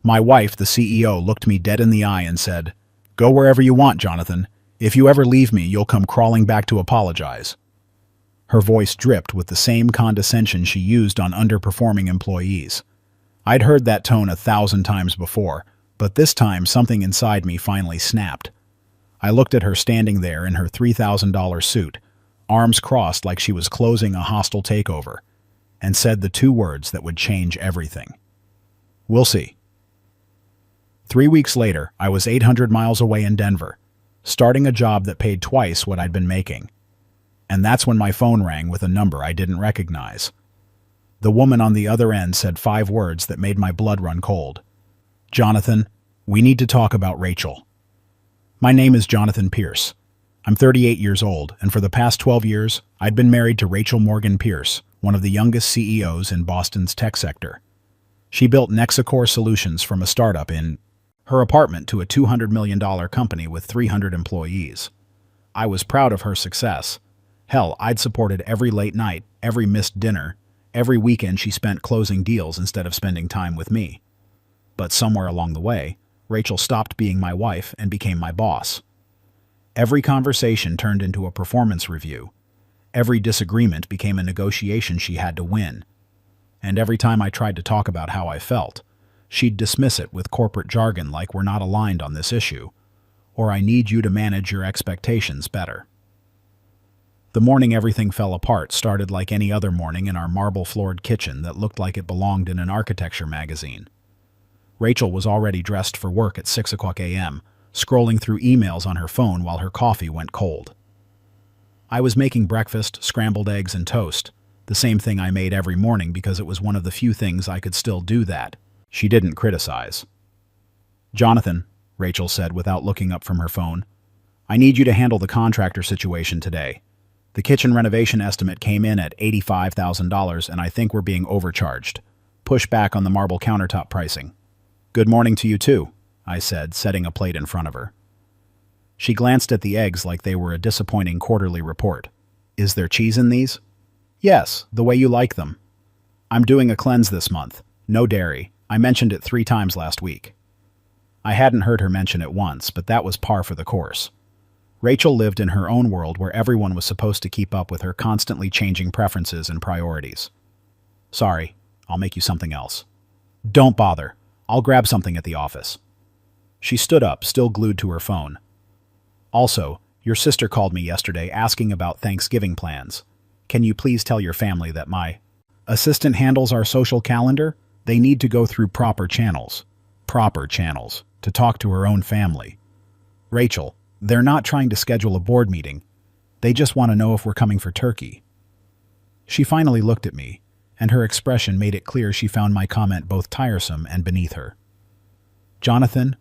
My wife, the CEO, looked me dead in the eye and said, "Go wherever you want, Jonathan. If you ever leave me, you'll come crawling back to apologize." Her voice dripped with the same condescension she used on underperforming employees. I'd heard that tone 1,000 times before, but this time something inside me finally snapped. I looked at her standing there in her $3,000 suit, arms crossed like she was closing a hostile takeover, and said the two words that would change everything. "We'll see." 3 weeks later, I was 800 miles away in Denver, starting a job that paid twice what I'd been making. And that's when my phone rang with a number I didn't recognize. The woman on the other end said 5 words that made my blood run cold. "Jonathan, we need to talk about Rachel." My name is Jonathan Pierce. I'm 38 years old, and for the past 12 years, I'd been married to Rachel Morgan Pierce, one of the youngest CEOs in Boston's tech sector. She built Nexacore Solutions from a startup in her apartment to a $200 million company with 300 employees. I was proud of her success. Hell, I'd supported every late night, every missed dinner, every weekend she spent closing deals instead of spending time with me. But somewhere along the way, Rachel stopped being my wife and became my boss. Every conversation turned into a performance review. Every disagreement became a negotiation she had to win. And every time I tried to talk about how I felt, she'd dismiss it with corporate jargon like "we're not aligned on this issue," or "I need you to manage your expectations better." The morning everything fell apart started like any other morning in our marble-floored kitchen that looked like it belonged in an architecture magazine. Rachel was already dressed for work at 6 o'clock a.m., scrolling through emails on her phone while her coffee went cold. I was making breakfast, scrambled eggs, and toast, the same thing I made every morning because it was one of the few things I could still do that she didn't criticize. "Jonathan," Rachel said without looking up from her phone, "I need you to handle the contractor situation today. The kitchen renovation estimate came in at $85,000, and I think we're being overcharged. Push back on the marble countertop pricing." "Good morning to you too," I said, setting a plate in front of her. She glanced at the eggs like they were a disappointing quarterly report. "Is there cheese in these?" "Yes, the way you like them." "I'm doing a cleanse this month. No dairy. I mentioned it 3 times last week." I hadn't heard her mention it once, but that was par for the course. Rachel lived in her own world where everyone was supposed to keep up with her constantly changing preferences and priorities. "Sorry, I'll make you something else." "Don't bother. I'll grab something at the office." She stood up, still glued to her phone. "Also, your sister called me yesterday asking about Thanksgiving plans. Can you please tell your family that my assistant handles our social calendar? They need to go through proper channels, to talk to her own family. Rachel, they're not trying to schedule a board meeting. They just want to know if we're coming for turkey." She finally looked at me, and her expression made it clear she found my comment both tiresome and beneath her. "Jonathan,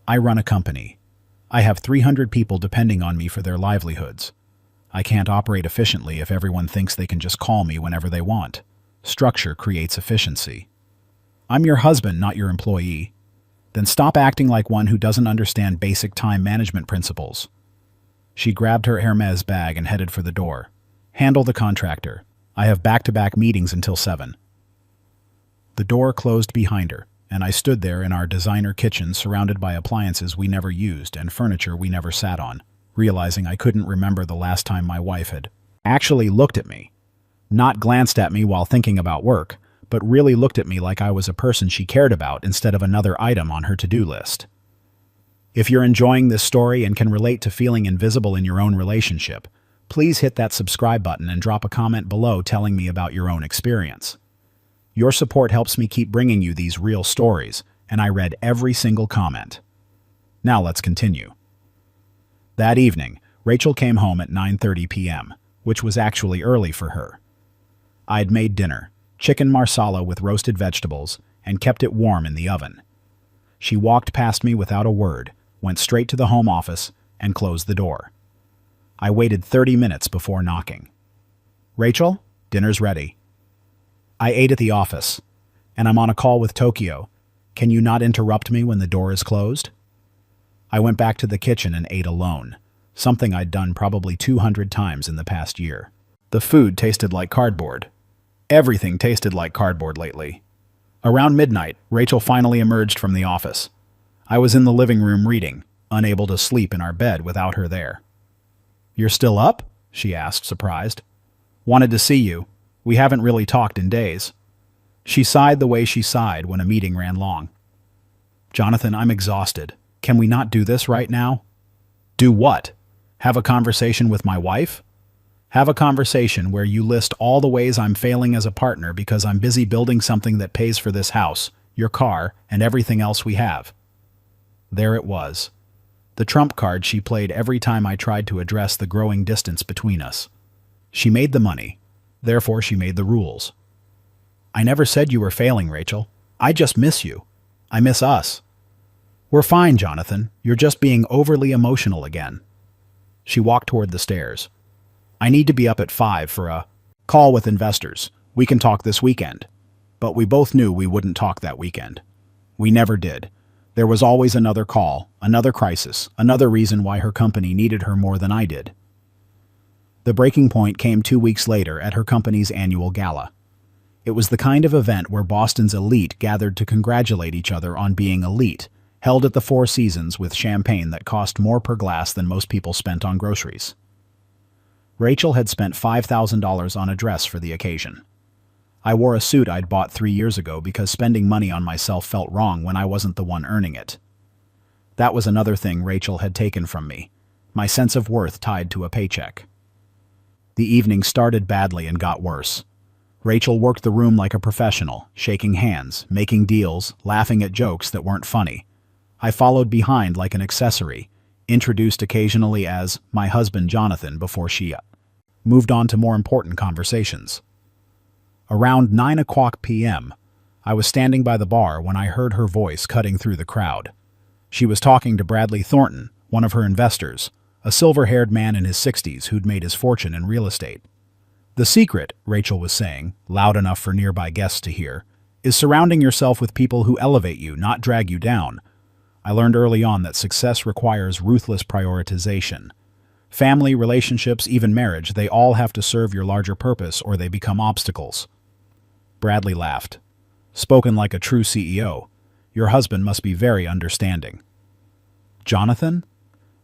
I run a company. I have 300 people depending on me for their livelihoods. I can't operate efficiently if everyone thinks they can just call me whenever they want. Structure creates efficiency. I'm your husband, not your employee. Then stop acting like one who doesn't understand basic time management principles." She grabbed her Hermes bag and headed for the door. "Handle the contractor. I have back-to-back meetings until 7. The door closed behind her, and I stood there in our designer kitchen surrounded by appliances we never used and furniture we never sat on, realizing I couldn't remember the last time my wife had actually looked at me. Not glanced at me while thinking about work, but really looked at me like I was a person she cared about instead of another item on her to-do list. If you're enjoying this story and can relate to feeling invisible in your own relationship, please hit that subscribe button and drop a comment below telling me about your own experience. Your support helps me keep bringing you these real stories, and I read every single comment. Now let's continue. That evening, Rachel came home at 9:30 p.m., which was actually early for her. I'd made dinner, chicken marsala with roasted vegetables, and kept it warm in the oven. She walked past me without a word, went straight to the home office, and closed the door. I waited 30 minutes before knocking. "Rachel, dinner's ready." "I ate at the office, and I'm on a call with Tokyo. Can you not interrupt me when the door is closed?" I went back to the kitchen and ate alone, something I'd done probably 200 times in the past year. The food tasted like cardboard. Everything tasted like cardboard lately. Around midnight, Rachel finally emerged from the office. I was in the living room reading, unable to sleep in our bed without her there. "You're still up?" she asked, surprised. "Wanted to see you. We haven't really talked in days." She sighed the way she sighed when a meeting ran long. "Jonathan, I'm exhausted. Can we not do this right now?" "Do what? Have a conversation with my wife?" "Have a conversation where you list all the ways I'm failing as a partner because I'm busy building something that pays for this house, your car, and everything else we have." There it was. The trump card she played every time I tried to address the growing distance between us. She made the money. Therefore, she made the rules. "I never said you were failing, Rachel. I just miss you. I miss us." "We're fine, Jonathan. You're just being overly emotional again." She walked toward the stairs. "I need to be up at 5 for a call with investors. We can talk this weekend." But we both knew we wouldn't talk that weekend. We never did. There was always another call, another crisis, another reason why her company needed her more than I did. The breaking point came 2 weeks later at her company's annual gala. It was the kind of event where Boston's elite gathered to congratulate each other on being elite, held at the Four Seasons with champagne that cost more per glass than most people spent on groceries. Rachel had spent $5,000 on a dress for the occasion. I wore a suit I'd bought 3 years ago because spending money on myself felt wrong when I wasn't the one earning it. That was another thing Rachel had taken from me, my sense of worth tied to a paycheck. The evening started badly and got worse. Rachel worked the room like a professional, shaking hands, making deals, laughing at jokes that weren't funny. I followed behind like an accessory, introduced occasionally as my husband Jonathan before she moved on to more important conversations. Around 9 p.m., I was standing by the bar when I heard her voice cutting through the crowd. She was talking to Bradley Thornton, one of her investors, a silver-haired man in his 60s who'd made his fortune in real estate. "The secret," Rachel was saying, loud enough for nearby guests to hear, "is surrounding yourself with people who elevate you, not drag you down. I learned early on that success requires ruthless prioritization. Family, relationships, even marriage, they all have to serve your larger purpose or they become obstacles." Bradley laughed. "Spoken like a true CEO. Your husband must be very understanding." "Jonathan?"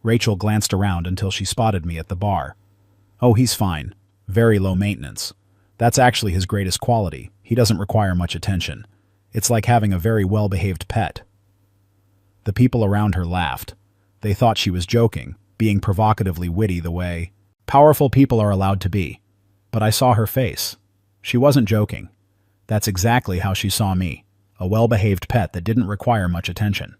Rachel glanced around until she spotted me at the bar. "Oh, he's fine. Very low maintenance. That's actually his greatest quality. He doesn't require much attention. It's like having a very well-behaved pet." The people around her laughed. They thought she was joking, being provocatively witty the way powerful people are allowed to be. But I saw her face. She wasn't joking. That's exactly how she saw me, a well-behaved pet that didn't require much attention.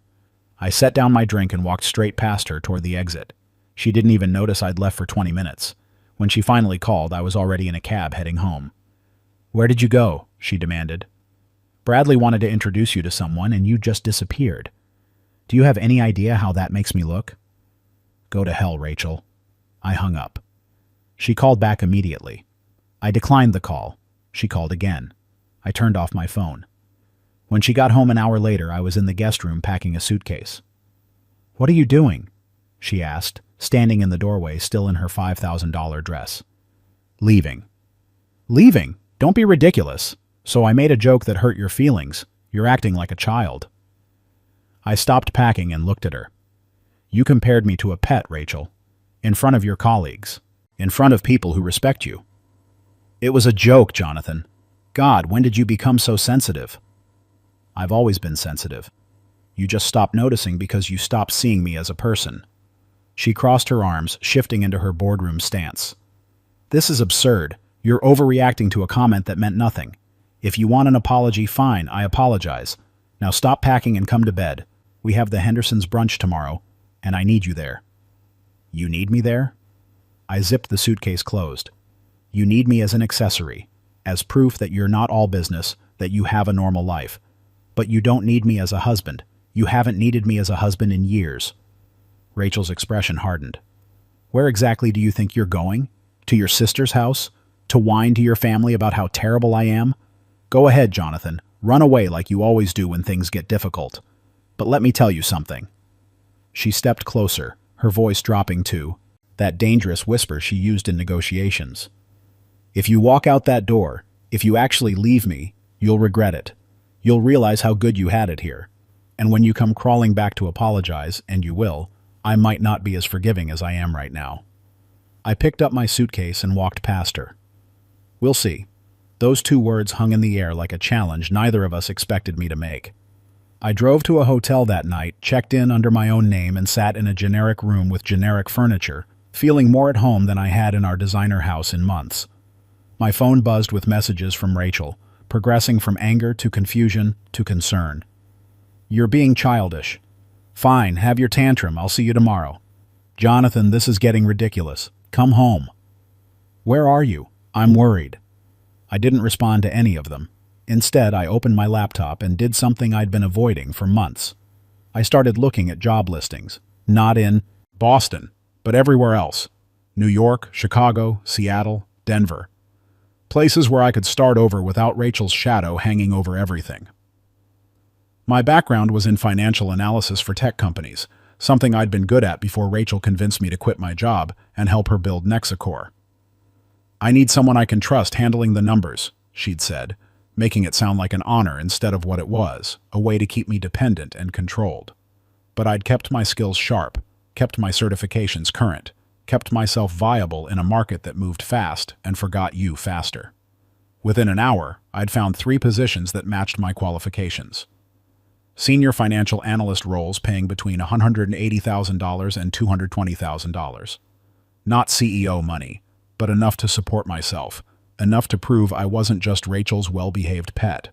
I set down my drink and walked straight past her toward the exit. She didn't even notice I'd left for 20 minutes. When she finally called, I was already in a cab heading home. "Where did you go?" she demanded. "Bradley wanted to introduce you to someone and you just disappeared. Do you have any idea how that makes me look?" "Go to hell, Rachel." I hung up. She called back immediately. I declined the call. She called again. I turned off my phone. When she got home an hour later, I was in the guest room packing a suitcase. "What are you doing?" she asked, standing in the doorway, still in her $5,000 dress. "Leaving." "Leaving? Don't be ridiculous. So I made a joke that hurt your feelings. You're acting like a child." I stopped packing and looked at her. "You compared me to a pet, Rachel. In front of your colleagues. In front of people who respect you." "It was a joke, Jonathan. God, when did you become so sensitive?" "I've always been sensitive. You just stopped noticing because you stopped seeing me as a person." She crossed her arms, shifting into her boardroom stance. "This is absurd. You're overreacting to a comment that meant nothing. If you want an apology, fine, I apologize. Now stop packing and come to bed. We have the Hendersons' brunch tomorrow, and I need you there." "You need me there?" I zipped the suitcase closed. "You need me as an accessory, as proof that you're not all business, that you have a normal life. But you don't need me as a husband. You haven't needed me as a husband in years." Rachel's expression hardened. "Where exactly do you think you're going? To your sister's house? To whine to your family about how terrible I am? Go ahead, Jonathan. Run away like you always do when things get difficult. But let me tell you something." She stepped closer, her voice dropping to that dangerous whisper she used in negotiations. "If you walk out that door, if you actually leave me, you'll regret it. You'll realize how good you had it here. And when you come crawling back to apologize, and you will, I might not be as forgiving as I am right now. I picked up my suitcase and walked past her. We'll see. Those two words hung in the air like a challenge neither of us expected me to make. I drove to a hotel that night, checked in under my own name, and sat in a generic room with generic furniture, feeling more at home than I had in our designer house in months. My phone buzzed with messages from Rachel, progressing from anger to confusion to concern. You're being childish. Fine, have your tantrum, I'll see you tomorrow. Jonathan, this is getting ridiculous. Come home. Where are you? I'm worried. I didn't respond to any of them. Instead, I opened my laptop and did something I'd been avoiding for months. I started looking at job listings, not in Boston, but everywhere else. New York, Chicago, Seattle, Denver. Places where I could start over without Rachel's shadow hanging over everything. My background was in financial analysis for tech companies, something I'd been good at before Rachel convinced me to quit my job and help her build Nexacore. I need someone I can trust handling the numbers, she'd said, making it sound like an honor instead of what it was, a way to keep me dependent and controlled. But I'd kept my skills sharp, kept my certifications current, kept myself viable in a market that moved fast and forgot you faster. Within an hour, I'd found 3 positions that matched my qualifications. Senior financial analyst roles paying between $180,000 and $220,000. Not CEO money, but enough to support myself, enough to prove I wasn't just Rachel's well-behaved pet.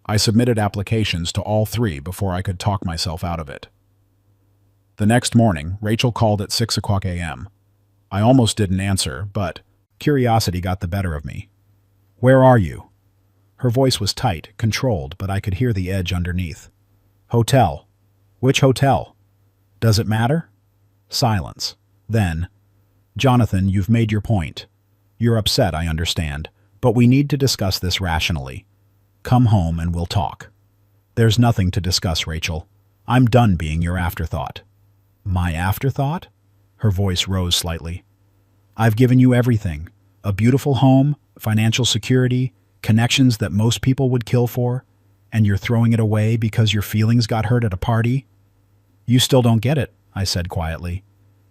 I submitted applications to all 3 before I could talk myself out of it. The next morning, Rachel called at 6 o'clock a.m. I almost didn't answer, but curiosity got the better of me. Where are you? Her voice was tight, controlled, but I could hear the edge underneath. Hotel. Which hotel? Does it matter? Silence. Then, Jonathan, you've made your point. You're upset, I understand, but we need to discuss this rationally. Come home and we'll talk. There's nothing to discuss, Rachel. I'm done being your afterthought. My afterthought? Her voice rose slightly. I've given you everything. A beautiful home, financial security, connections that most people would kill for, and you're throwing it away because your feelings got hurt at a party? You still don't get it, I said quietly.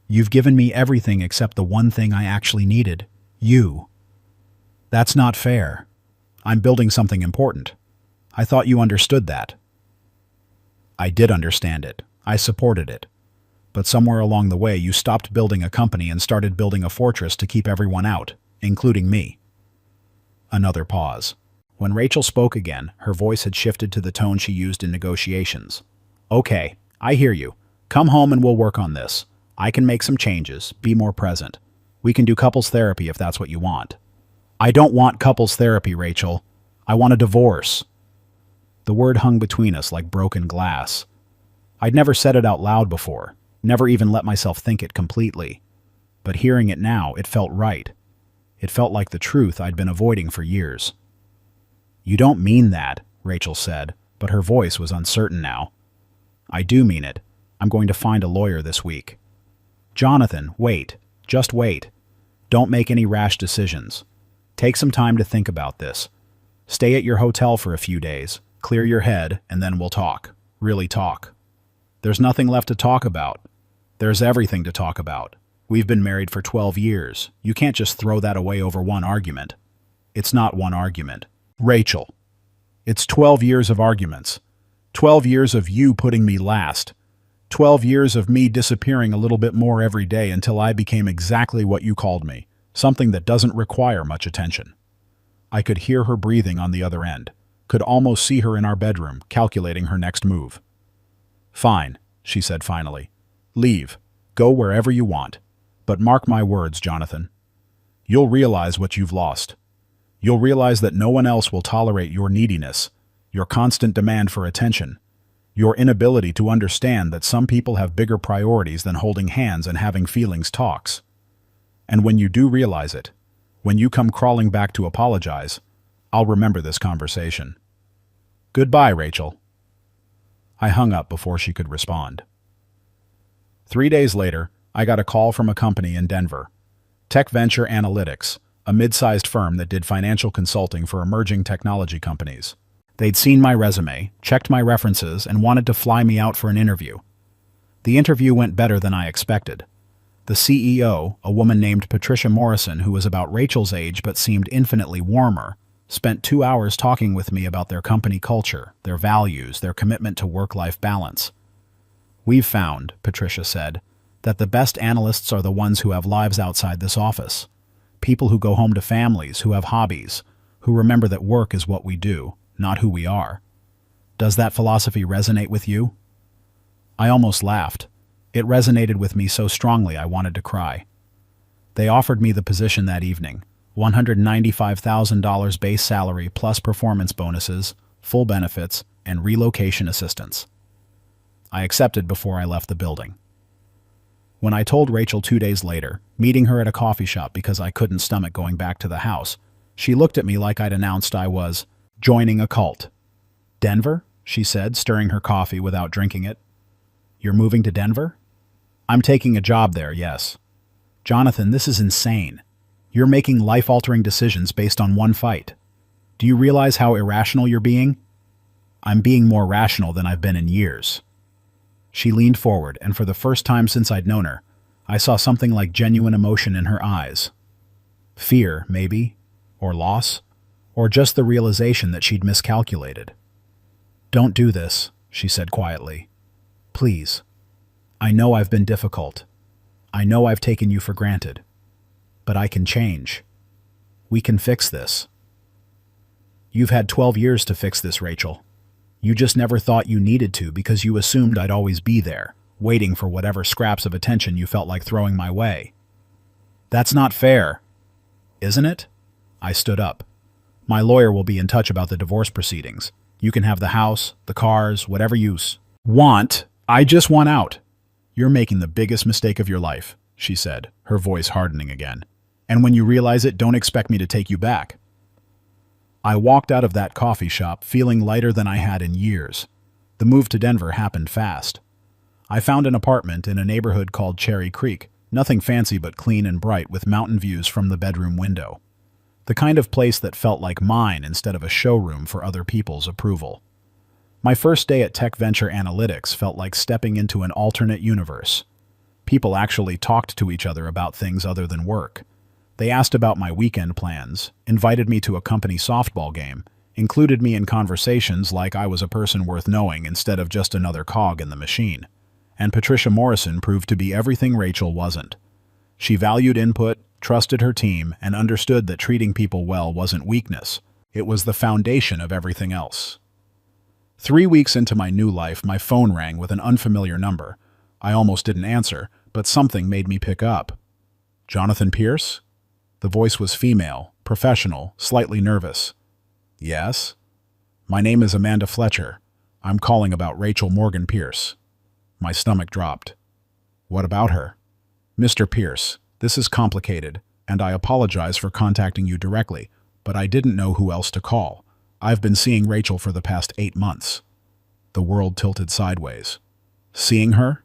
You've given me everything except the one thing I actually needed. You. That's not fair. I'm building something important. I thought you understood that. I did understand it. I supported it. But somewhere along the way you stopped building a company and started building a fortress to keep everyone out, including me. Another pause. When Rachel spoke again, her voice had shifted to the tone she used in negotiations. Okay, I hear you. Come home and we'll work on this. I can make some changes, be more present. We can do couples therapy if that's what you want. I don't want couples therapy, Rachel. I want a divorce. The word hung between us like broken glass. I'd never said it out loud before, never even let myself think it completely. But hearing it now, it felt right. It felt like the truth I'd been avoiding for years. You don't mean that, Rachel said, but her voice was uncertain now. I do mean it. I'm going to find a lawyer this week. Jonathan, wait. Just wait. Don't make any rash decisions. Take some time to think about this. Stay at your hotel for a few days, clear your head, and then we'll talk. Really talk. There's nothing left to talk about. There's everything to talk about. We've been married for 12 years. You can't just throw that away over one argument. It's not one argument. Rachel. It's 12 years of arguments. 12 years of you putting me last. 12 years of me disappearing a little bit more every day until I became exactly what you called me, something that doesn't require much attention. I could hear her breathing on the other end, could almost see her in our bedroom, calculating her next move. Fine, she said finally. Leave. Go wherever you want. But mark my words, Jonathan. You'll realize what you've lost. You'll realize that no one else will tolerate your neediness, your constant demand for attention, your inability to understand that some people have bigger priorities than holding hands and having feelings talks. And when you do realize it, when you come crawling back to apologize, I'll remember this conversation. Goodbye, Rachel. I hung up before she could respond. 3 days later, I got a call from a company in Denver, Tech Venture Analytics, a mid-sized firm that did financial consulting for emerging technology companies. They'd seen my resume, checked my references, and wanted to fly me out for an interview. The interview went better than I expected. The CEO, a woman named Patricia Morrison who was about Rachel's age but seemed infinitely warmer, spent 2 hours talking with me about their company culture, their values, their commitment to work-life balance. "We've found," Patricia said, "that the best analysts are the ones who have lives outside this office. People who go home to families, who have hobbies, who remember that work is what we do, not who we are. Does that philosophy resonate with you?" I almost laughed. It resonated with me so strongly I wanted to cry. They offered me the position that evening, $195,000 base salary plus performance bonuses, full benefits, and relocation assistance. I accepted before I left the building. When I told Rachel 2 days later, meeting her at a coffee shop because I couldn't stomach going back to the house, she looked at me like I'd announced I was joining a cult. "Denver?" she said, stirring her coffee without drinking it. "You're moving to Denver?" "I'm taking a job there, yes." "Jonathan, this is insane. You're making life-altering decisions based on one fight. Do you realize how irrational you're being?" "I'm being more rational than I've been in years." She leaned forward, and for the first time since I'd known her, I saw something like genuine emotion in her eyes. Fear, maybe, or loss, or just the realization that she'd miscalculated. "Don't do this," she said quietly. "Please. I know I've been difficult. I know I've taken you for granted. But I can change. We can fix this." "You've had 12 years to fix this, Rachel. You just never thought you needed to because you assumed I'd always be there, waiting for whatever scraps of attention you felt like throwing my way." "That's not fair." "Isn't it?" I stood up. "My lawyer will be in touch about the divorce proceedings. You can have the house, the cars, whatever you want. I just want out." "You're making the biggest mistake of your life," she said, her voice hardening again. "And when you realize it, don't expect me to take you back." I walked out of that coffee shop feeling lighter than I had in years. The move to Denver happened fast. I found an apartment in a neighborhood called Cherry Creek, nothing fancy but clean and bright with mountain views from the bedroom window. The kind of place that felt like mine instead of a showroom for other people's approval. My first day at Tech Venture Analytics felt like stepping into an alternate universe. People actually talked to each other about things other than work. They asked about my weekend plans, invited me to a company softball game, included me in conversations like I was a person worth knowing instead of just another cog in the machine. And Patricia Morrison proved to be everything Rachel wasn't. She valued input, trusted her team, and understood that treating people well wasn't weakness. It was the foundation of everything else. 3 weeks into my new life, my phone rang with an unfamiliar number. I almost didn't answer, but something made me pick up. "Jonathan Pierce?" The voice was female, professional, slightly nervous. "Yes?" "My name is Amanda Fletcher. I'm calling about Rachel Morgan Pierce." My stomach dropped. "What about her?" "Mr. Pierce, this is complicated, and I apologize for contacting you directly, but I didn't know who else to call. I've been seeing Rachel for the past 8 months. The world tilted sideways. "Seeing her?"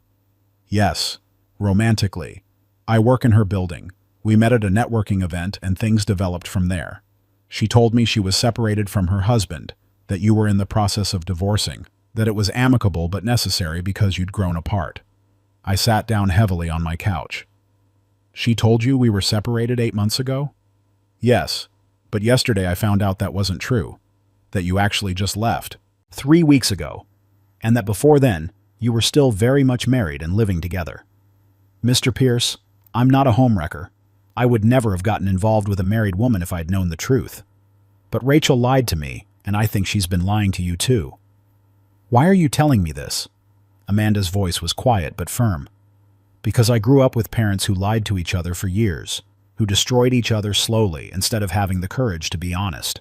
"Yes, romantically. I work in her building. We met at a networking event and things developed from there. She told me she was separated from her husband, that you were in the process of divorcing, that it was amicable but necessary because you'd grown apart." I sat down heavily on my couch. "She told you we were separated 8 months ago?" "Yes, but yesterday I found out that wasn't true, that you actually just left 3 weeks ago, and that before then, you were still very much married and living together." "Mr. Pierce, I'm not a homewrecker. I would never have gotten involved with a married woman if I'd known the truth. But Rachel lied to me, and I think she's been lying to you too." "Why are you telling me this?" Amanda's voice was quiet but firm. "Because I grew up with parents who lied to each other for years, who destroyed each other slowly instead of having the courage to be honest.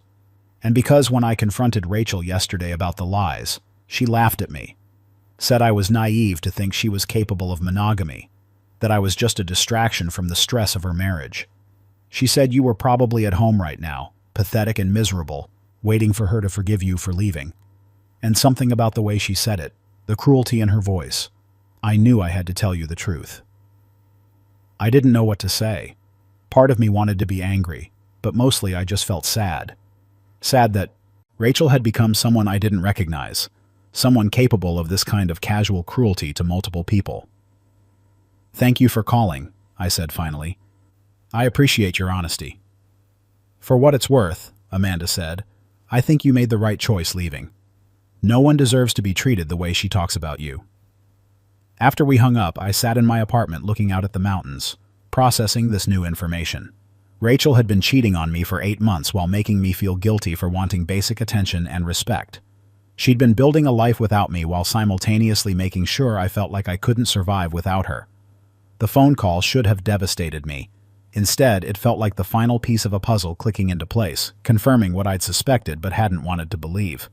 And because when I confronted Rachel yesterday about the lies, she laughed at me, said I was naive to think she was capable of monogamy, that I was just a distraction from the stress of her marriage. She said you were probably at home right now, pathetic and miserable, waiting for her to forgive you for leaving. And something about the way she said it, the cruelty in her voice, I knew I had to tell you the truth." I didn't know what to say. Part of me wanted to be angry, but mostly I just felt sad. Sad that Rachel had become someone I didn't recognize, someone capable of this kind of casual cruelty to multiple people. "Thank you for calling," I said finally. "I appreciate your honesty." "For what it's worth," Amanda said, "I think you made the right choice leaving. No one deserves to be treated the way she talks about you." After we hung up, I sat in my apartment looking out at the mountains, processing this new information. Rachel had been cheating on me for 8 months while making me feel guilty for wanting basic attention and respect. She'd been building a life without me while simultaneously making sure I felt like I couldn't survive without her. The phone call should have devastated me. Instead, it felt like the final piece of a puzzle clicking into place, confirming what I'd suspected but hadn't wanted to believe.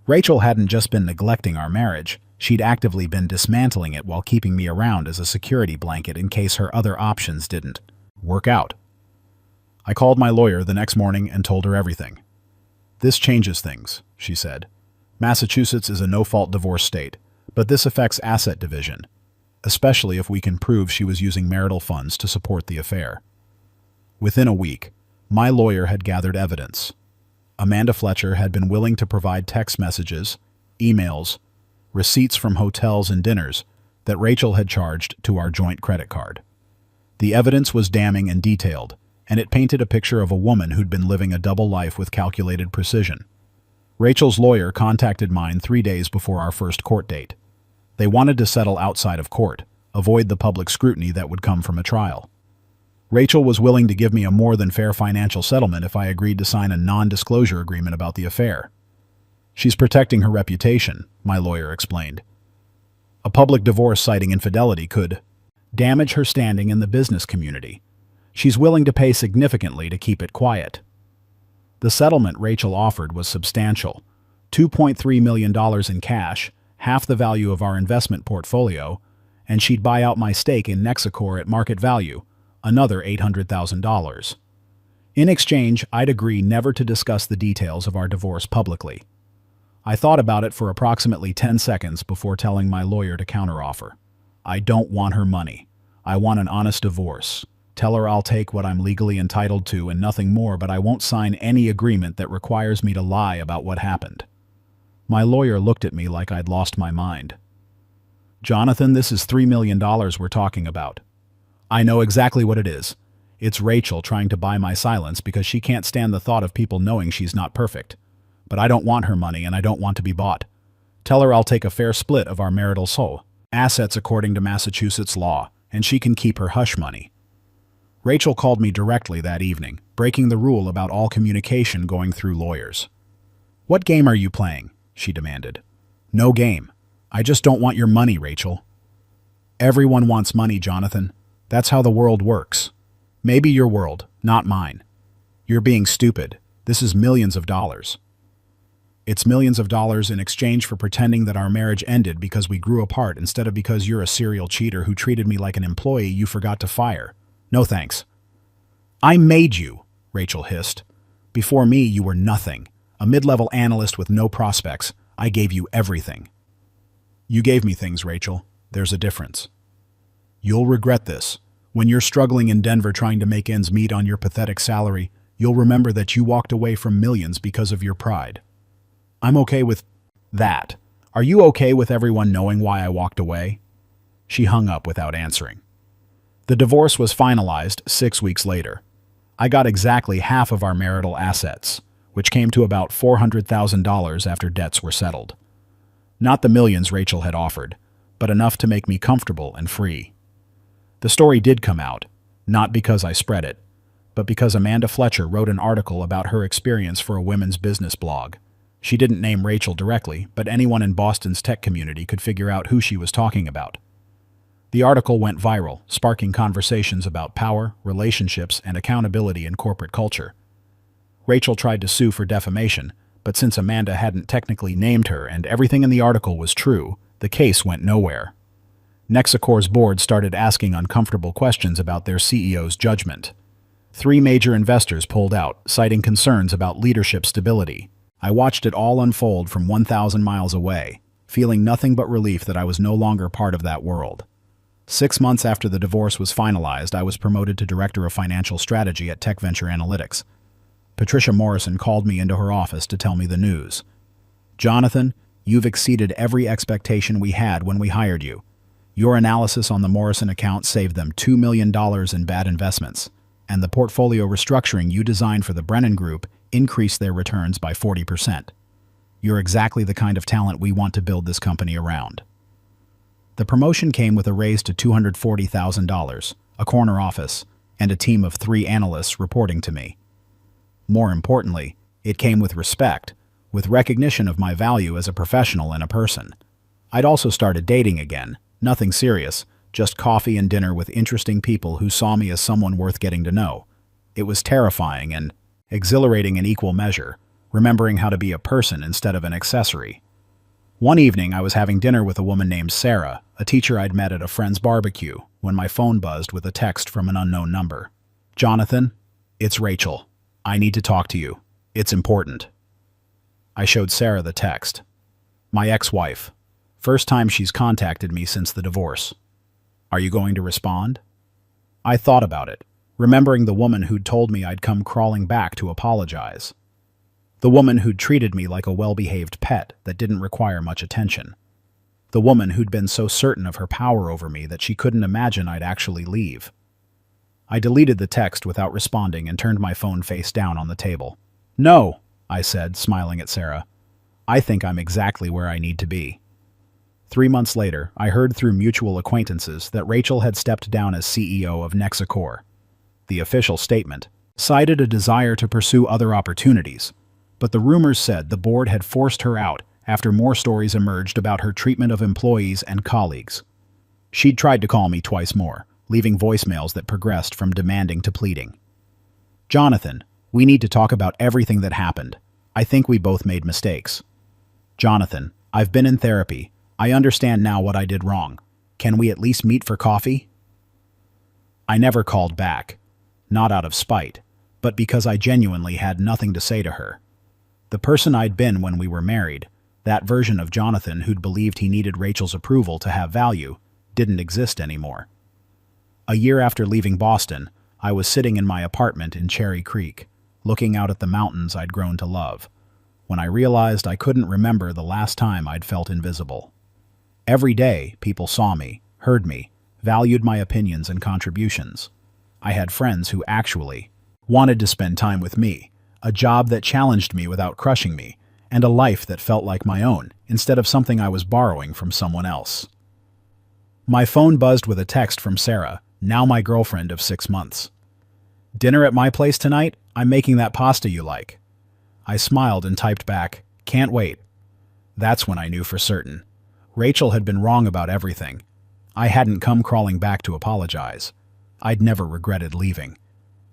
Rachel hadn't just been neglecting our marriage, she'd actively been dismantling it while keeping me around as a security blanket in case her other options didn't work out. I called my lawyer the next morning and told her everything. "This changes things," she said. "Massachusetts is a no-fault divorce state, but this affects asset division, especially if we can prove she was using marital funds to support the affair." Within a week, my lawyer had gathered evidence. Amanda Fletcher had been willing to provide text messages, emails, receipts from hotels and dinners that Rachel had charged to our joint credit card. The evidence was damning and detailed, and it painted a picture of a woman who'd been living a double life with calculated precision. Rachel's lawyer contacted mine 3 days before our first court date. They wanted to settle outside of court, avoid the public scrutiny that would come from a trial. Rachel was willing to give me a more than fair financial settlement if I agreed to sign a non-disclosure agreement about the affair. "She's protecting her reputation," my lawyer explained. "A public divorce citing infidelity could damage her standing in the business community. She's willing to pay significantly to keep it quiet." The settlement Rachel offered was substantial: $2.3 million in cash, half the value of our investment portfolio, and she'd buy out my stake in Nexicor at market value, another $800,000. In exchange, I'd agree never to discuss the details of our divorce publicly. I thought about it for approximately 10 seconds before telling my lawyer to counteroffer. "I don't want her money. I want an honest divorce. Tell her I'll take what I'm legally entitled to and nothing more, but I won't sign any agreement that requires me to lie about what happened." My lawyer looked at me like I'd lost my mind. "Jonathan, this is $3 million we're talking about." "I know exactly what it is. It's Rachel trying to buy my silence because she can't stand the thought of people knowing she's not perfect. But I don't want her money and I don't want to be bought. Tell her I'll take a fair split of our marital assets according to Massachusetts law, and she can keep her hush money." Rachel called me directly that evening, breaking the rule about all communication going through lawyers. "What game are you playing?" she demanded. "No game. I just don't want your money, Rachel." "Everyone wants money, Jonathan. That's how the world works. Maybe your world, not mine. You're being stupid. This is millions of dollars." "It's millions of dollars in exchange for pretending that our marriage ended because we grew apart instead of because you're a serial cheater who treated me like an employee you forgot to fire. No thanks." "I made you," Rachel hissed. "Before me, you were nothing. A mid-level analyst with no prospects. I gave you everything." "You gave me things, Rachel. There's a difference. You'll regret this. When you're struggling in Denver trying to make ends meet on your pathetic salary, you'll remember that you walked away from millions because of your pride." "I'm okay with that. Are you okay with everyone knowing why I walked away?" She hung up without answering. The divorce was finalized 6 weeks later. I got exactly half of our marital assets, which came to about $400,000 after debts were settled. Not the millions Rachel had offered, but enough to make me comfortable and free. The story did come out, not because I spread it, but because Amanda Fletcher wrote an article about her experience for a women's business blog. She didn't name Rachel directly, but anyone in Boston's tech community could figure out who she was talking about. The article went viral, sparking conversations about power, relationships, and accountability in corporate culture. Rachel tried to sue for defamation, but since Amanda hadn't technically named her and everything in the article was true, the case went nowhere. Nexicor's board started asking uncomfortable questions about their CEO's judgment. 3 major investors pulled out, citing concerns about leadership stability. I watched it all unfold from 1,000 miles away, feeling nothing but relief that I was no longer part of that world. 6 months after the divorce was finalized, I was promoted to Director of Financial Strategy at Tech Venture Analytics. Patricia Morrison called me into her office to tell me the news. "Jonathan, you've exceeded every expectation we had when we hired you. Your analysis on the Morrison account saved them $2 million in bad investments, and the portfolio restructuring you designed for the Brennan Group increased their returns by 40%. You're exactly the kind of talent we want to build this company around." The promotion came with a raise to $240,000, a corner office, and a team of 3 analysts reporting to me. More importantly, it came with respect, with recognition of my value as a professional and a person. I'd also started dating again, nothing serious, just coffee and dinner with interesting people who saw me as someone worth getting to know. It was terrifying and exhilarating in equal measure, remembering how to be a person instead of an accessory. One evening, I was having dinner with a woman named Sarah, a teacher I'd met at a friend's barbecue, when my phone buzzed with a text from an unknown number. "Jonathan, it's Rachel. I need to talk to you. It's important." I showed Sarah the text. "My ex-wife. First time she's contacted me since the divorce. Are you going to respond?" I thought about it, remembering the woman who'd told me I'd come crawling back to apologize. The woman who'd treated me like a well-behaved pet that didn't require much attention. The woman who'd been so certain of her power over me that she couldn't imagine I'd actually leave. I deleted the text without responding and turned my phone face down on the table. "No," I said, smiling at Sarah. "I think I'm exactly where I need to be." 3 months later, I heard through mutual acquaintances that Rachel had stepped down as CEO of Nexacor. The official statement cited a desire to pursue other opportunities, but the rumors said the board had forced her out after more stories emerged about her treatment of employees and colleagues. She'd tried to call me twice more, leaving voicemails that progressed from demanding to pleading. "Jonathan, we need to talk about everything that happened. I think we both made mistakes. Jonathan, I've been in therapy. I understand now what I did wrong. Can we at least meet for coffee?" I never called back, not out of spite, but because I genuinely had nothing to say to her. The person I'd been when we were married, that version of Jonathan who'd believed he needed Rachel's approval to have value, didn't exist anymore. A year after leaving Boston, I was sitting in my apartment in Cherry Creek, looking out at the mountains I'd grown to love, when I realized I couldn't remember the last time I'd felt invisible. Every day, people saw me, heard me, valued my opinions and contributions. I had friends who actually wanted to spend time with me, a job that challenged me without crushing me, and a life that felt like my own, instead of something I was borrowing from someone else. My phone buzzed with a text from Sarah, now my girlfriend of 6 months. "Dinner at my place tonight? I'm making that pasta you like." I smiled and typed back, "Can't wait." That's when I knew for certain. Rachel had been wrong about everything. I hadn't come crawling back to apologize. I'd never regretted leaving.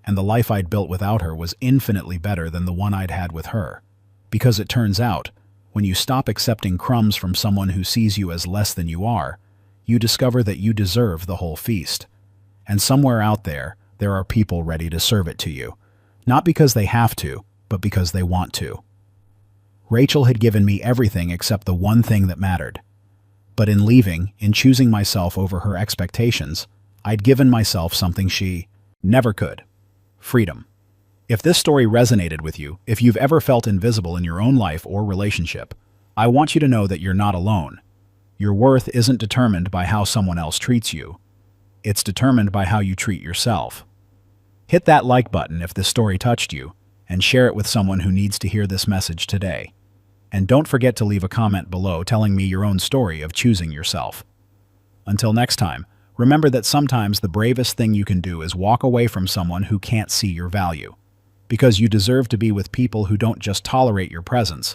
And the life I'd built without her was infinitely better than the one I'd had with her. Because it turns out, when you stop accepting crumbs from someone who sees you as less than you are, you discover that you deserve the whole feast. And somewhere out there, there are people ready to serve it to you. Not because they have to, but because they want to. Rachel had given me everything except the one thing that mattered. But in leaving, in choosing myself over her expectations, I'd given myself something she never could. Freedom. If this story resonated with you, if you've ever felt invisible in your own life or relationship, I want you to know that you're not alone. Your worth isn't determined by how someone else treats you. It's determined by how you treat yourself. Hit that like button if this story touched you, and share it with someone who needs to hear this message today. And don't forget to leave a comment below telling me your own story of choosing yourself. Until next time, remember that sometimes the bravest thing you can do is walk away from someone who can't see your value. Because you deserve to be with people who don't just tolerate your presence,